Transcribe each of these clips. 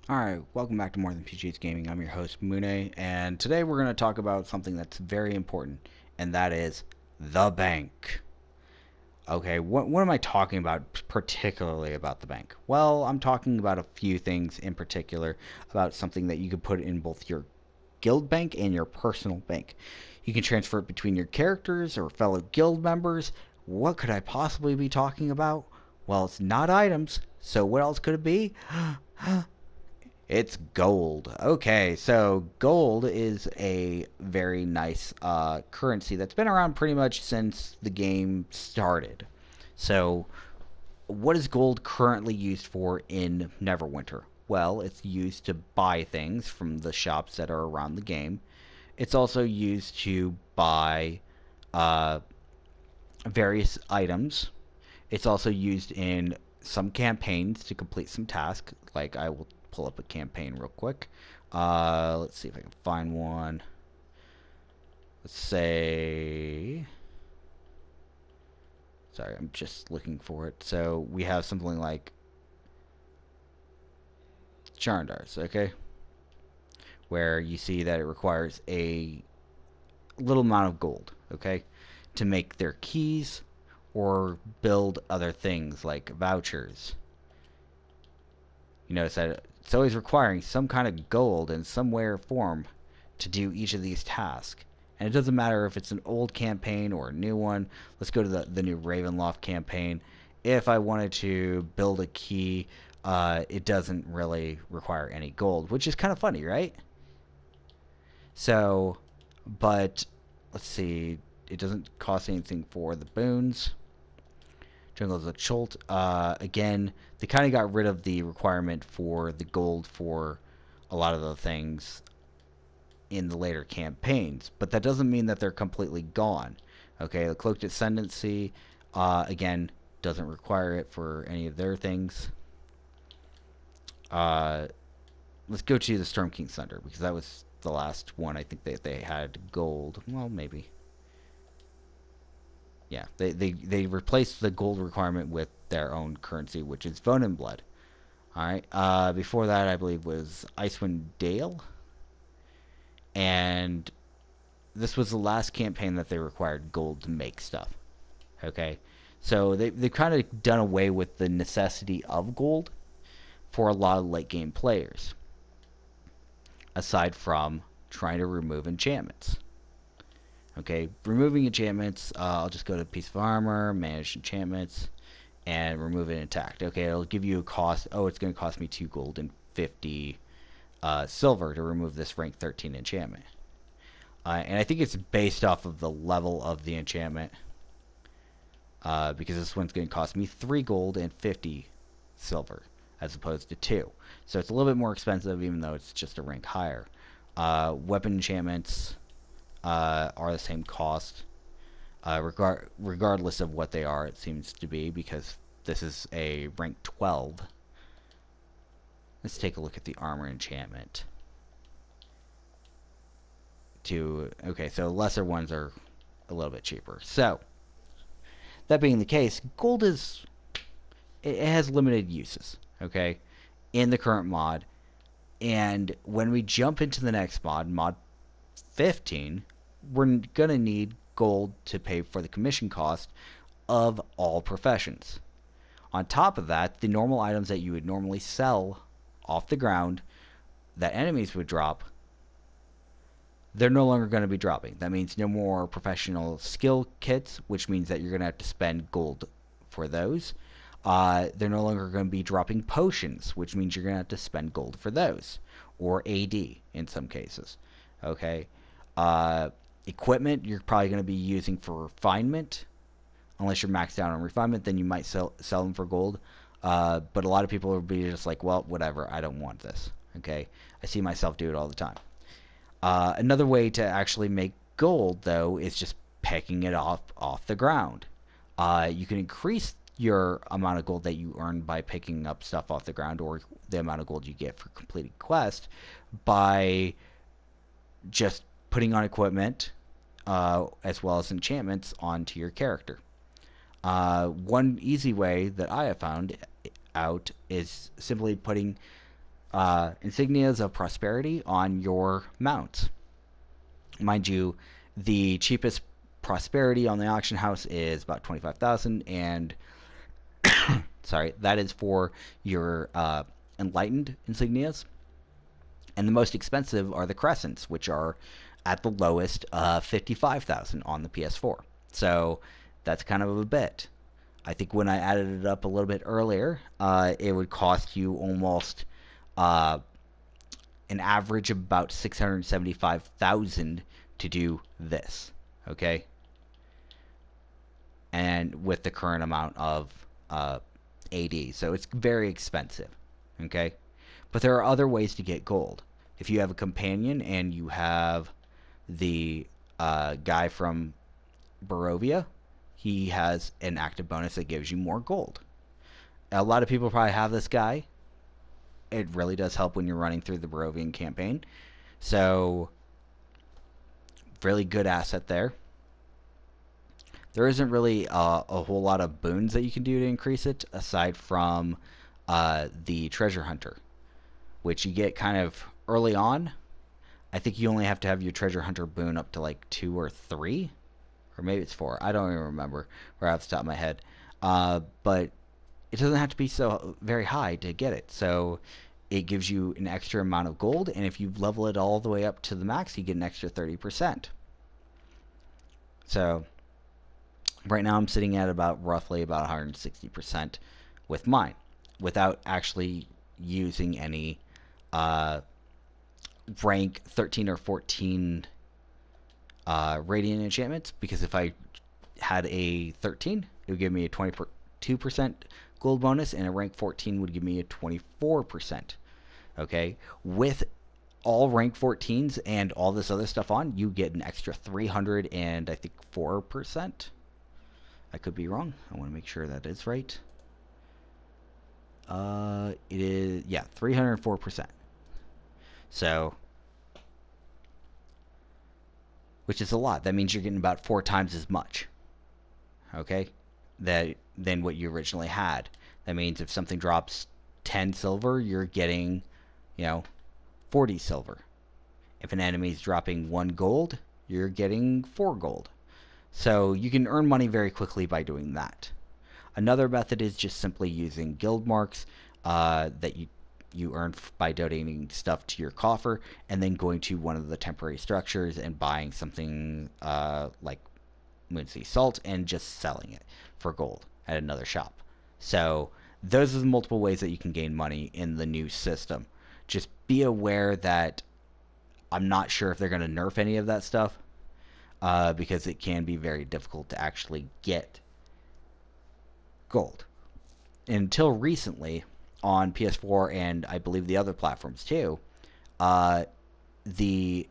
Alright, welcome back to More Than PG's Gaming. I'm your host, Mune, and today we're going to talk about something that's very important, and that is the bank. Okay, what am I talking about, particularly about the bank? Well, I'm talking about a few things in particular, about something that you could put in both your guild bank and your personal bank. You can transfer it between your characters or fellow guild members. What could I possibly be talking about? Well, it's not items, so what else could it be? It's gold. Okay, so gold is a very nice currency that's been around pretty much since the game started. So, what is gold currently used for in Neverwinter? Well, it's used to buy things from the shops that are around the game. It's also used to buy uh, various items. It's also used in some campaigns to complete some tasks. Like, I will pull up a campaign real quick. Let's see if I can find one. Let's say. Sorry, I'm just looking for it. So we have something like Charndars, okay? Where you see that it requires a little amount of gold, okay? To make their keys or build other things like vouchers. You notice that it's always requiring some kind of gold in some way or form to do each of these tasks. And it doesn't matter if it's an old campaign or a new one. Let's go to the new Ravenloft campaign. If I wanted to build a key, it doesn't really require any gold, which is kind of funny, right? So, but let's see. It doesn't cost anything for the boons. Jungle's a Cholt. Again, they kind of got rid of the requirement for the gold for a lot of the things in the later campaigns, but that doesn't mean that they're completely gone. Okay, the Cloaked Ascendancy, again, doesn't require it for any of their things. Uh, let's go to the Storm King's Thunder, because that was the last one I think that they had gold. Well, maybe. Yeah, they replaced the gold requirement with their own currency, which is Bone and Blood. Alright, before that, I believe, was Icewind Dale. And this was the last campaign that they required gold to make stuff. Okay? So they've kind of done away with the necessity of gold for a lot of late game players. Aside from trying to remove enchantments. Okay, removing enchantments, I'll just go to piece of armor, manage enchantments, and remove it intact. Okay, it'll give you a cost. Oh, it's going to cost me 2 gold and 50 silver to remove this rank 13 enchantment. And I think it's based off of the level of the enchantment. Because this one's going to cost me 3 gold and 50 silver as opposed to 2. So it's a little bit more expensive even though it's just a rank higher. Weapon enchantments are the same cost. Regardless of what they are, it seems to be, because this is a rank 12. Let's take a look at the armor enchantment. Okay, so lesser ones are a little bit cheaper. So, that being the case, gold it has limited uses, okay, in the current mod. And when we jump into the next mod, mod 15, we're going to need gold to pay for the commission cost of all professions. On top of that, the normal items that you would normally sell off the ground that enemies would drop, they're no longer going to be dropping. That means no more professional skill kits, which means that you're going to have to spend gold for those. They're no longer going to be dropping potions, which means you're going to have to spend gold for those, or AD in some cases. Okay. Equipment you're probably going to be using for refinement, unless you're maxed out on refinement, then you might sell them for gold. But a lot of people will be just like, well, whatever, I don't want this. Okay, I see myself do it all the time. Another way to actually make gold, though, is just picking it off the ground. You can increase your amount of gold that you earn by picking up stuff off the ground, or the amount of gold you get for completing quest, by just putting on equipment as well as enchantments onto your character. One easy way that I have found out is simply putting insignias of prosperity on your mounts. Mind you, the cheapest prosperity on the auction house is about 25,000, and sorry, that is for your enlightened insignias. And the most expensive are the crescents, which are at the lowest 55,000 on the PS4. So that's kind of a bit. I think when I added it up a little bit earlier, it would cost you almost uh, an average of about 675,000 to do this. Okay, and with the current amount of AD, so it's very expensive. Okay, but there are other ways to get gold. If you have a companion and you have the guy from Barovia, he has an active bonus that gives you more gold. A lot of people probably have this guy. It really does help when you're running through the Barovian campaign. So, really good asset there. There isn't really a whole lot of boons that you can do to increase it, aside from the treasure hunter, which you get kind of early on. I think you only have to have your treasure hunter boon up to like 2 or 3, or maybe it's 4. I don't even remember right off the top of my head. But it doesn't have to be so very high to get it. So it gives you an extra amount of gold, and if you level it all the way up to the max, you get an extra 30%. So right now I'm sitting at about roughly about 160% with mine, without actually using any rank 13 or 14 radiant enchantments, because if I had a 13, it would give me a 22% gold bonus, and a rank 14 would give me a 24%. Okay, with all rank 14s and all this other stuff on, you get an extra 300 and I think 4%. I could be wrong. I want to make sure that is right. It is, yeah, 304%. So, which is a lot. That means you're getting about 4 times as much. Okay, than what you originally had. That means if something drops 10 silver, you're getting, 40 silver. If an enemy is dropping 1 gold, you're getting 4 gold. So you can earn money very quickly by doing that. Another method is just simply using guild marks that you earn by donating stuff to your coffer, and then going to one of the temporary structures and buying something like Moonsea Salt and just selling it for gold at another shop. So those are the multiple ways that you can gain money in the new system. Just be aware that I'm not sure if they're going to nerf any of that stuff, because it can be very difficult to actually get gold. Until recently, on PS4 and I believe the other platforms too, the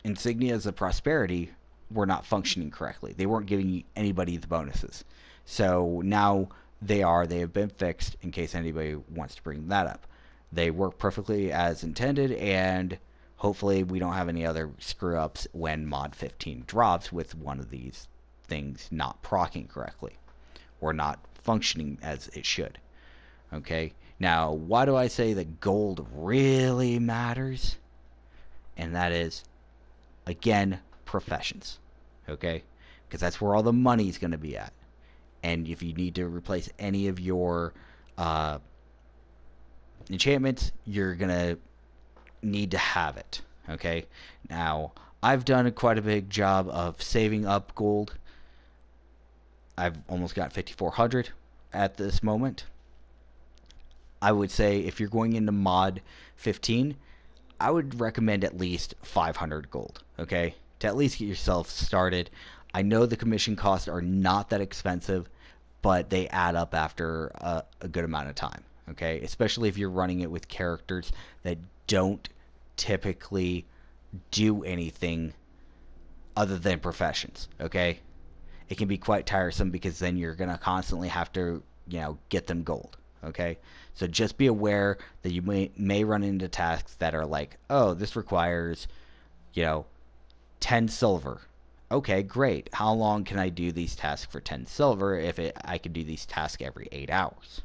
insignias of prosperity were not functioning correctly. They weren't giving anybody the bonuses. So now they have been fixed, in case anybody wants to bring that up. They work perfectly as intended, and hopefully we don't have any other screw ups when mod 15 drops with one of these things not proccing correctly or not functioning as it should. Okay, now why do I say that gold really matters? And that is, again, professions. Okay, because that's where all the money's going to be at. And if you need to replace any of your enchantments, you're going to need to have it. Okay, now I've done quite a big job of saving up gold. I've almost got 5,400 at this moment. I would say if you're going into mod 15, I would recommend at least 500 gold, okay, to at least get yourself started. I know the commission costs are not that expensive, but they add up after a good amount of time, okay, especially if you're running it with characters that don't typically do anything other than professions, okay. It can be quite tiresome, because then you're going to constantly have to, get them gold, okay. So just be aware that you may run into tasks that are like, oh, this requires, 10 silver. Okay, great. How long can I do these tasks for 10 silver if I can do these tasks every 8 hours?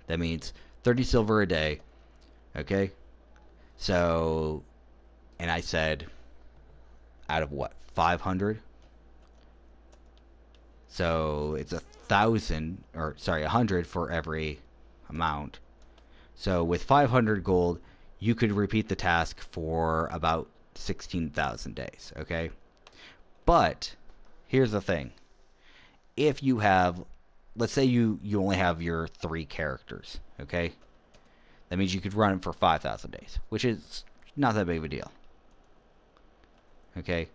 That means 30 silver a day. Okay? So, and I said, out of what? 500? So it's 1,000, or sorry, 100 for every amount. So with 500 gold, you could repeat the task for about 16,000 days, okay? But here's the thing. If you have, let's say you only have your 3 characters, okay? That means you could run it for 5,000 days, which is not that big of a deal. Okay?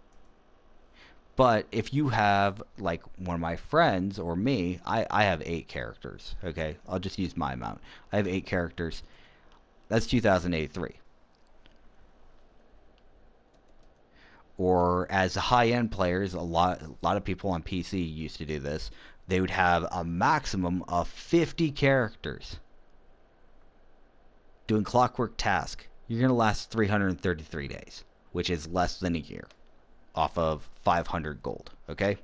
But if you have, like, one of my friends or me, I have 8 characters, okay? I'll just use my amount. I have 8 characters. That's 2,083. Or as high-end players, a lot of people on PC used to do this. They would have a maximum of 50 characters doing clockwork task. You're going to last 333 days, which is less than a year off of 500 gold, okay?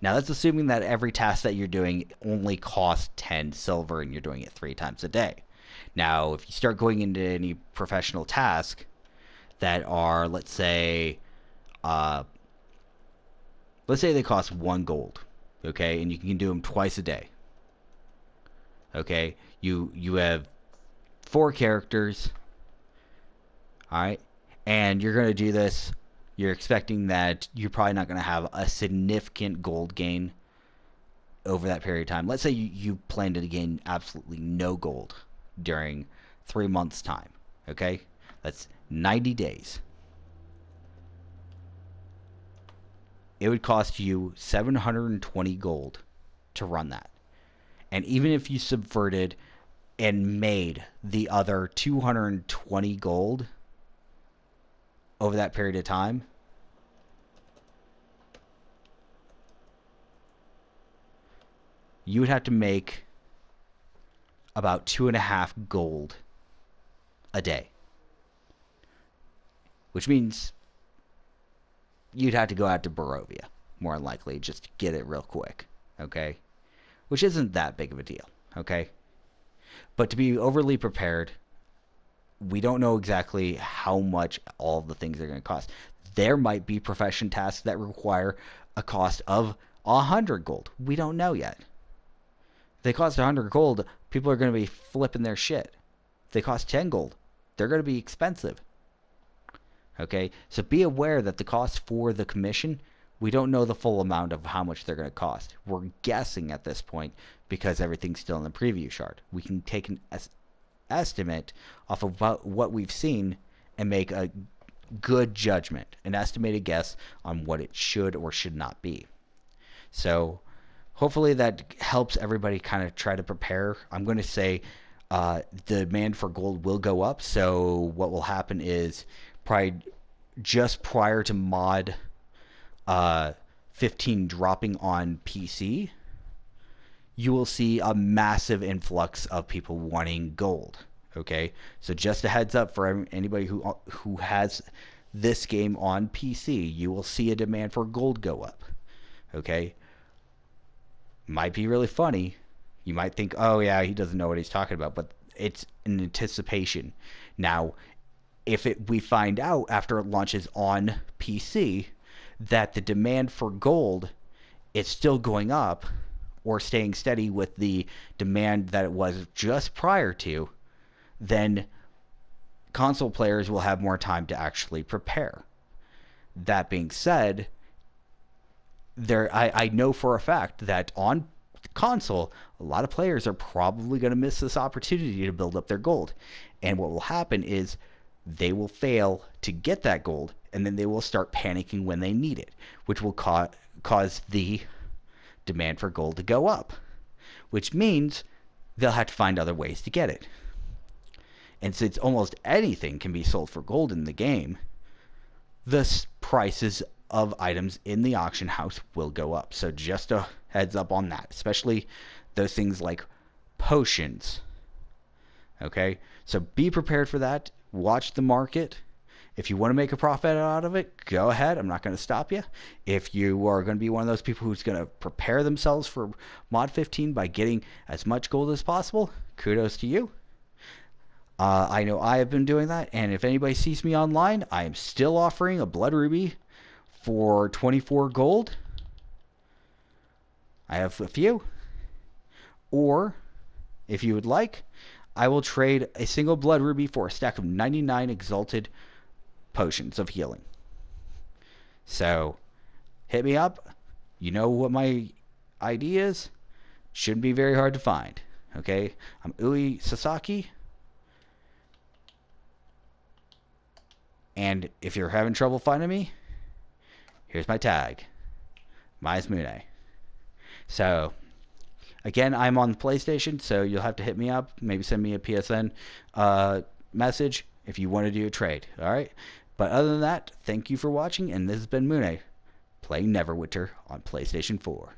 Now that's assuming that every task that you're doing only costs 10 silver and you're doing it 3 times a day. Now, if you start going into any professional task that are, let's say they cost 1 gold, okay, and you can do them twice a day, okay? You have 4 characters, all right, and you're going to do this. You're expecting that you're probably not going to have a significant gold gain over that period of time. Let's say you plan to gain absolutely no gold during 3 months' time, okay? That's 90 days. It would cost you 720 gold to run that. And even if you subverted and made the other 220 gold over that period of time, you would have to make about 2.5 gold a day. Which means you'd have to go out to Barovia, more than likely, just to get it real quick, okay? Which isn't that big of a deal, okay? But to be overly prepared, we don't know exactly how much all of the things are going to cost. There might be profession tasks that require a cost of 100 gold. We don't know yet. If they cost 100 gold, people are going to be flipping their shit. If they cost 10 gold, they're going to be expensive. Okay, so be aware that the cost for the commission, we don't know the full amount of how much they're going to cost. We're guessing at this point because everything's still in the preview shard. We can take an estimate off of what we've seen and make a good judgment, an estimated guess on what it should or should not be. So hopefully that helps everybody kind of try to prepare. I'm going to say the demand for gold will go up. So what will happen is probably just prior to mod 15 dropping on PC, you will see a massive influx of people wanting gold. Okay, so just a heads up for anybody who has this game on PC, you will see a demand for gold go up. Okay, might be really funny. You might think, oh yeah, he doesn't know what he's talking about, but it's an anticipation. Now, if we find out after it launches on PC that the demand for gold is still going up or staying steady with the demand that it was just prior to, then console players will have more time to actually prepare. That being said, I know for a fact that on console, a lot of players are probably going to miss this opportunity to build up their gold. And what will happen is they will fail to get that gold, and then they will start panicking when they need it, which will cause the demand for gold to go up, which means they'll have to find other ways to get it. And since almost anything can be sold for gold in the game, the prices of items in the auction house will go up. So just a heads up on that, especially those things like potions. Okay, so be prepared for that. Watch the market If you want to make a profit out of it, go ahead. I'm not going to stop you. If you are going to be one of those people who's going to prepare themselves for Mod 15 by getting as much gold as possible, kudos to you. I know I have been doing that, and if anybody sees me online, I am still offering a Blood Ruby for 24 gold. I have a few. Or, if you would like, I will trade a single Blood Ruby for a stack of 99 Exalted Potions of Healing. So, hit me up. You know what my ID is. Shouldn't be very hard to find. Okay? I'm Ui Sasaki. And if you're having trouble finding me, here's my tag. Mune. So, again, I'm on the PlayStation, so you'll have to hit me up. Maybe send me a PSN message if you want to do a trade. Alright? But other than that, thank you for watching, and this has been Mune, playing Neverwinter on PlayStation 4.